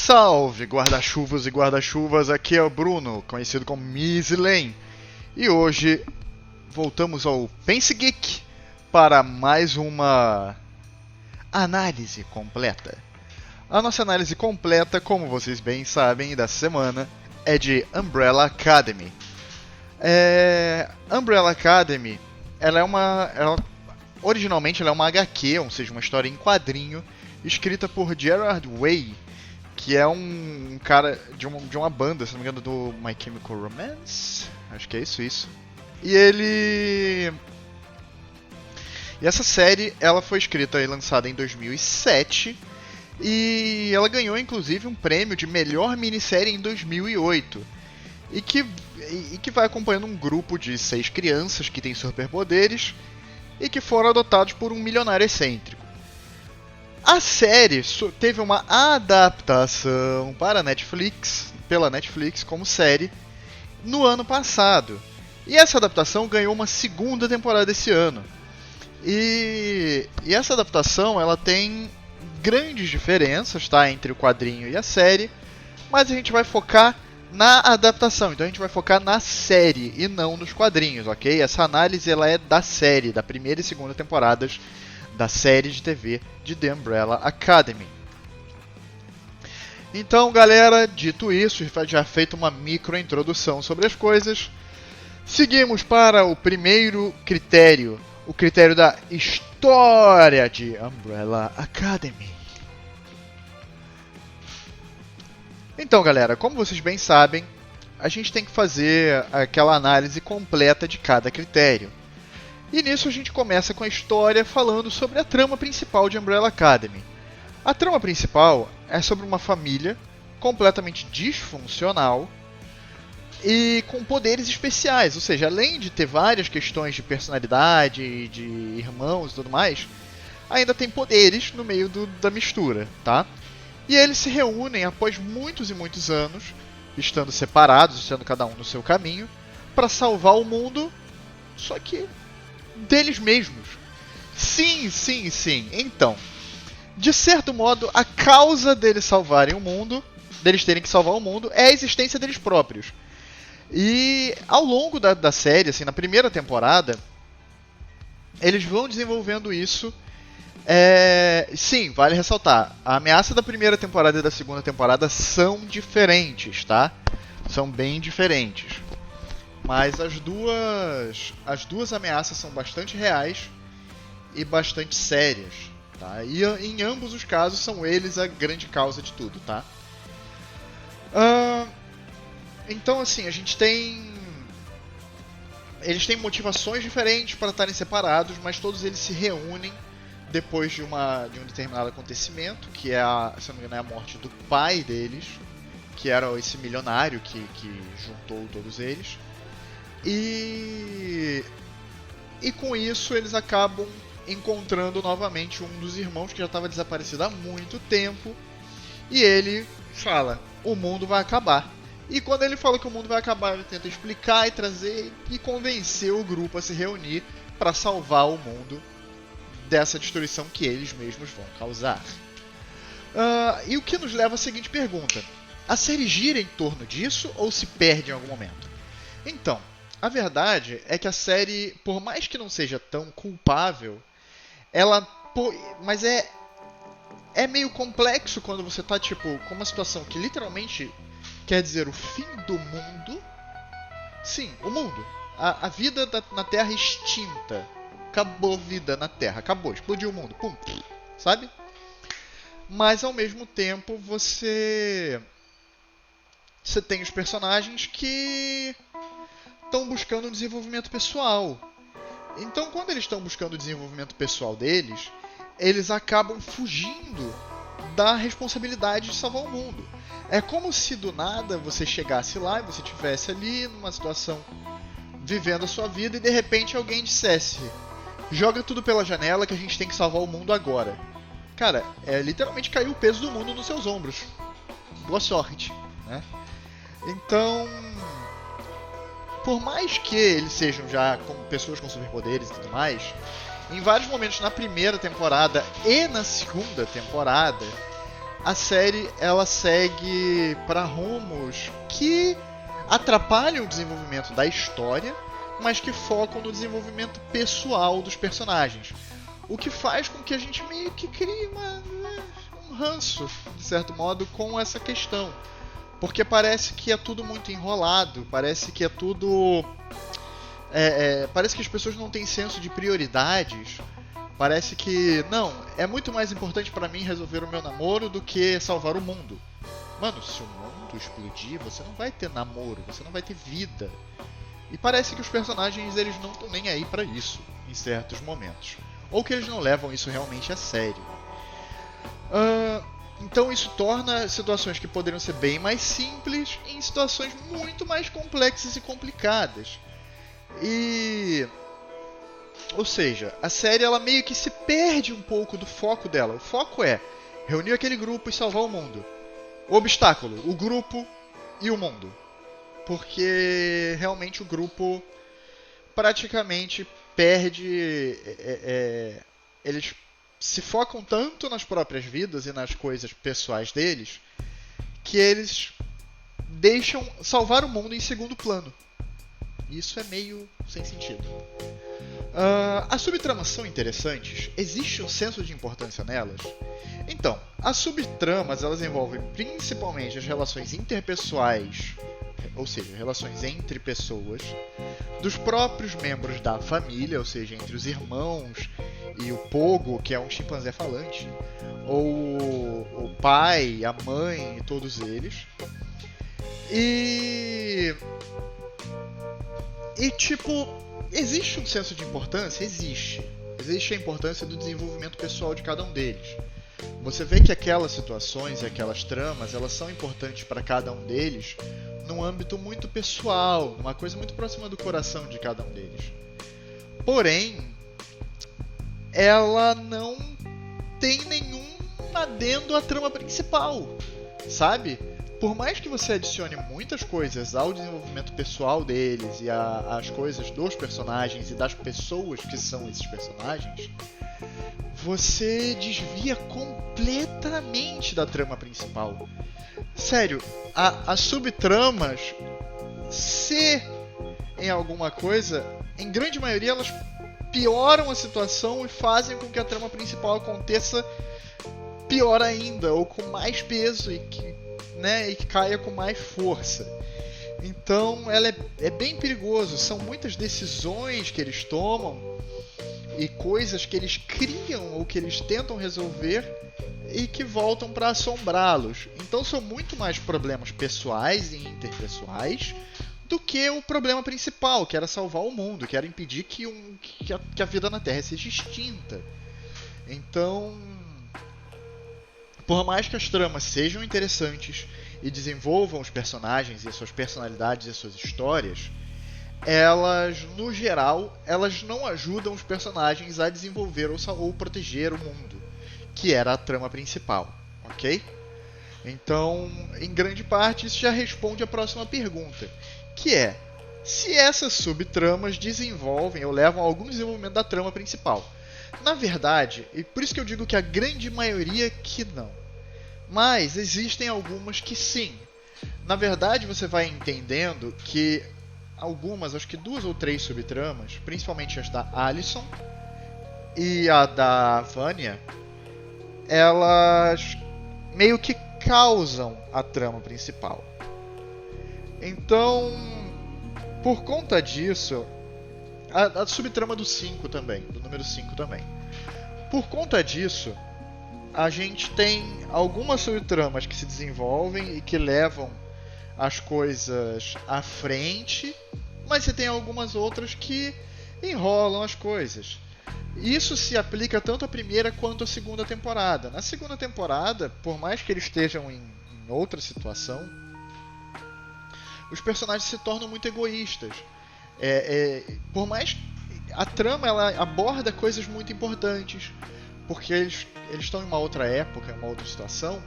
Salve guarda-chuvas e guarda-chuvas, aqui é o Bruno, conhecido como Mislane. E hoje voltamos ao Pense Geek para mais uma análise completa. A nossa análise completa, como vocês bem sabem, dessa semana é de Umbrella Academy. Umbrella Academy, originalmente ela é uma HQ, ou seja, uma história em quadrinho, escrita por Gerard Way, que é um cara de uma banda, se não me engano, do My Chemical Romance. Acho que é isso. E essa série, ela foi escrita e lançada em 2007. E ela ganhou, inclusive, um prêmio de melhor minissérie em 2008. E que vai acompanhando um grupo de 6 crianças que têm superpoderes e que foram adotados por um milionário excêntrico. A série teve uma adaptação para Netflix, pela Netflix como série, no ano passado. E essa adaptação ganhou uma segunda temporada esse ano. E essa adaptação ela tem grandes diferenças, tá, entre o quadrinho e a série, mas a gente vai focar na adaptação, então a gente vai focar na série e não nos quadrinhos, ok? Essa análise ela é da série, da primeira e segunda temporadas da série de TV de The Umbrella Academy. Então, galera, dito isso, já feito uma micro introdução sobre as coisas, seguimos para o primeiro critério, o critério da história de Umbrella Academy. Então, galera, como vocês bem sabem, a gente tem que fazer aquela análise completa de cada critério. E nisso a gente começa com a história falando sobre a trama principal de Umbrella Academy. A trama principal é sobre uma família completamente disfuncional e com poderes especiais, ou seja, além de ter várias questões de personalidade, de irmãos e tudo mais, ainda tem poderes no meio da mistura, tá? E eles se reúnem após muitos e muitos anos, estando separados, estando cada um no seu caminho, para salvar o mundo, só que deles mesmos. Sim. Então, de certo modo, a causa deles salvarem o mundo, deles terem que salvar o mundo, é a existência deles próprios. E ao longo da série, assim, na primeira temporada, eles vão desenvolvendo isso. Sim, vale ressaltar, a ameaça da primeira temporada e da segunda temporada são diferentes, tá? São bem diferentes. Mas as duas ameaças são bastante reais e bastante sérias, tá? E em ambos os casos são eles a grande causa de tudo, tá? Então, assim, eles têm motivações diferentes para estarem separados, mas todos eles se reúnem depois de um determinado acontecimento, que é se não me engano, é a morte do pai deles, que era esse milionário que juntou todos eles. E com isso eles acabam encontrando novamente um dos irmãos que já estava desaparecido há muito tempo. E ele fala, o mundo vai acabar. E quando ele fala que o mundo vai acabar, ele tenta explicar e trazer e convencer o grupo a se reunir para salvar o mundo dessa destruição que eles mesmos vão causar. E o que nos leva à seguinte pergunta. A série gira em torno disso ou se perde em algum momento? Então, a verdade é que a série, por mais que não seja tão culpável, mas é meio complexo quando você tá tipo com uma situação que literalmente quer dizer o fim do mundo. Sim, o mundo. A vida na Terra extinta. Acabou a vida na Terra, acabou, explodiu o mundo, pum, sabe? Mas ao mesmo tempo você tem os personagens que estão buscando um desenvolvimento pessoal. Então, quando eles estão buscando o desenvolvimento pessoal deles, eles acabam fugindo da responsabilidade de salvar o mundo. É como se do nada você chegasse lá e você estivesse ali numa situação vivendo a sua vida e de repente alguém dissesse: joga tudo pela janela que a gente tem que salvar o mundo agora. Cara, literalmente caiu o peso do mundo nos seus ombros. Boa sorte, né? Então, por mais que eles sejam já pessoas com superpoderes e tudo mais, em vários momentos na primeira temporada e na segunda temporada, a série ela segue para rumos que atrapalham o desenvolvimento da história, mas que focam no desenvolvimento pessoal dos personagens. O que faz com que a gente meio que crie um ranço, de certo modo, com essa questão. Porque parece que é tudo muito enrolado, parece que é tudo... parece que as pessoas não têm senso de prioridades. Parece que, não, é muito mais importante pra mim resolver o meu namoro do que salvar o mundo. Mano, se o mundo explodir, você não vai ter namoro, você não vai ter vida. E parece que os personagens, eles não estão nem aí pra isso, em certos momentos. Ou que eles não levam isso realmente a sério. Então isso torna situações que poderiam ser bem mais simples em situações muito mais complexas e complicadas. Ou seja, a série ela meio que se perde um pouco do foco dela. O foco é reunir aquele grupo e salvar o mundo. O obstáculo, o grupo e o mundo. Porque realmente o grupo praticamente perde... eles se focam tanto nas próprias vidas e nas coisas pessoais deles que eles deixam salvar o mundo em segundo plano. Isso é meio sem sentido. As subtramas são interessantes? Existe um senso de importância nelas? Então, as subtramas elas envolvem principalmente as relações interpessoais, ou seja, relações entre pessoas, dos próprios membros da família, ou seja, entre os irmãos e o Pogo, que é um chimpanzé falante, ou o pai, a mãe e todos eles. E tipo, existe um senso de importância? Existe. Existe a importância do desenvolvimento pessoal de cada um deles. Você vê que aquelas situações e aquelas tramas, elas são importantes para cada um deles num âmbito muito pessoal, numa coisa muito próxima do coração de cada um deles. Porém, ela não tem nenhum adendo à trama principal, sabe? Por mais que você adicione muitas coisas ao desenvolvimento pessoal deles e às coisas dos personagens e das pessoas que são esses personagens, você desvia completamente da trama principal. Sério, as subtramas, se em alguma coisa, em grande maioria elas pioram a situação e fazem com que a trama principal aconteça pior ainda, ou com mais peso e que caia com mais força. Então ela é bem perigoso, são muitas decisões que eles tomam e coisas que eles criam ou que eles tentam resolver e que voltam para assombrá-los. Então são muito mais problemas pessoais e interpessoais do que o problema principal, que era salvar o mundo, que era impedir que a vida na Terra seja extinta. Então, por mais que as tramas sejam interessantes e desenvolvam os personagens e as suas personalidades e as suas histórias, elas, no geral, elas não ajudam os personagens a desenvolver ou proteger o mundo, que era a trama principal, ok? Então, em grande parte, isso já responde a próxima pergunta, que é: se essas subtramas desenvolvem ou levam a algum desenvolvimento da trama principal? Na verdade, e por isso que eu digo que a grande maioria que não, mas existem algumas que sim. Na verdade, você vai entendendo que algumas, acho que 2 ou 3 subtramas, principalmente as da Alison e a da Vanya, elas meio que causam a trama principal. Então, por conta disso, a subtrama do 5 também, do número 5 também. Por conta disso, a gente tem algumas subtramas que se desenvolvem e que levam as coisas à frente, mas você tem algumas outras que enrolam as coisas. Isso se aplica tanto à primeira quanto à segunda temporada. Na segunda temporada, por mais que eles estejam em outra situação, os personagens se tornam muito egoístas. Por mais a trama ela aborda coisas muito importantes, porque eles estão em uma outra época, em uma outra situação,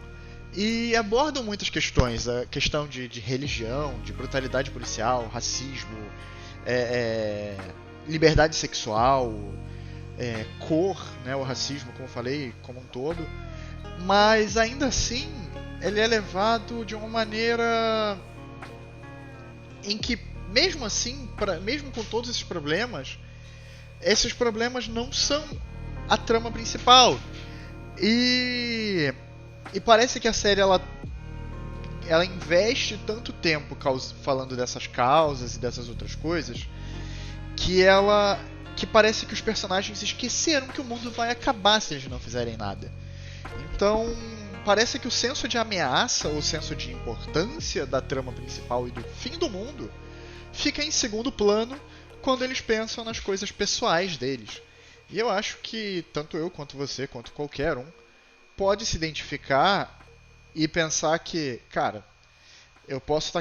e abordam muitas questões, a questão de religião, de brutalidade policial, racismo, liberdade sexual, cor, né, o racismo, como eu falei, como um todo. mas ainda assim ele é levado de uma maneira em que, mesmo assim, mesmo com todos esses problemas não são a trama principal. E parece que a série ela investe tanto tempo falando dessas causas e dessas outras coisas que parece que os personagens esqueceram que o mundo vai acabar se eles não fizerem nada. Então, parece que o senso de ameaça, o senso de importância da trama principal e do fim do mundo fica em segundo plano quando eles pensam nas coisas pessoais deles. E eu acho que tanto eu quanto você, quanto qualquer um, pode se identificar e pensar que, cara, eu posso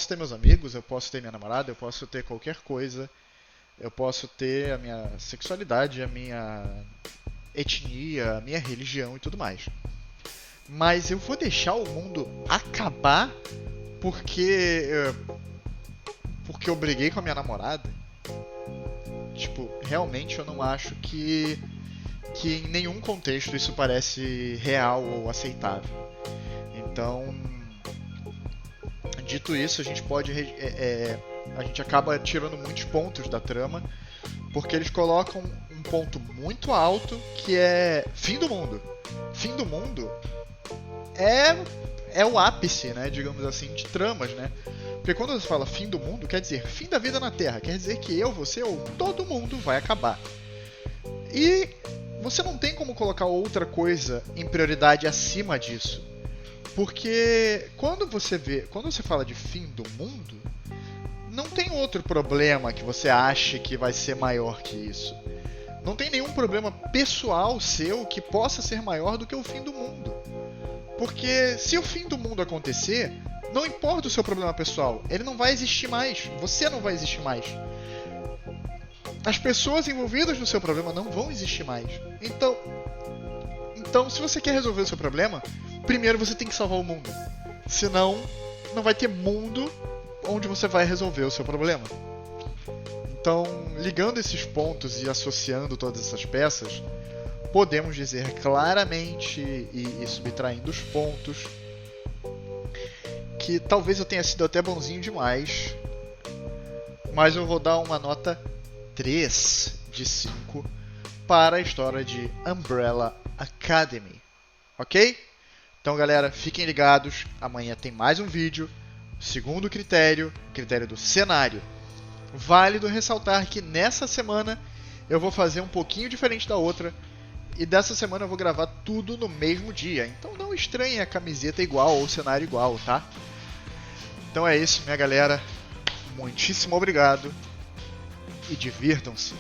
ter meus amigos, eu posso ter minha namorada, eu posso ter qualquer coisa, eu posso ter a minha sexualidade, a minha etnia, a minha religião e tudo mais. Mas eu vou deixar o mundo acabar porque eu briguei com a minha namorada? Tipo, realmente eu não acho que em nenhum contexto isso parece real ou aceitável. Então, dito isso, a gente pode a gente acaba tirando muitos pontos da trama, porque eles colocam um ponto muito alto que é fim do mundo. Fim do mundo é o ápice, né, digamos assim, de tramas, né? Porque quando você fala fim do mundo, quer dizer fim da vida na Terra, quer dizer que eu, você ou todo mundo vai acabar. E você não tem como colocar outra coisa em prioridade acima disso. Porque quando você fala de fim do mundo, não tem outro problema que você ache que vai ser maior que isso. Não tem nenhum problema pessoal seu que possa ser maior do que o fim do mundo. Porque se o fim do mundo acontecer, não importa o seu problema pessoal, ele não vai existir mais, você não vai existir mais. As pessoas envolvidas no seu problema não vão existir mais. Então, se você quer resolver o seu problema, primeiro você tem que salvar o mundo. Senão, não vai ter mundo onde você vai resolver o seu problema. Então, ligando esses pontos e associando todas essas peças, podemos dizer claramente e subtraindo os pontos que talvez eu tenha sido até bonzinho demais, mas eu vou dar uma nota 3 de 5 para a história de Umbrella Academy, ok? Então, galera, fiquem ligados, amanhã tem mais um vídeo. Segundo critério do cenário. Válido ressaltar que nessa semana eu vou fazer um pouquinho diferente da outra, e dessa semana eu vou gravar tudo no mesmo dia, então não estranhem a camiseta igual ou o cenário igual, tá? Então é isso, minha galera, muitíssimo obrigado e divirtam-se!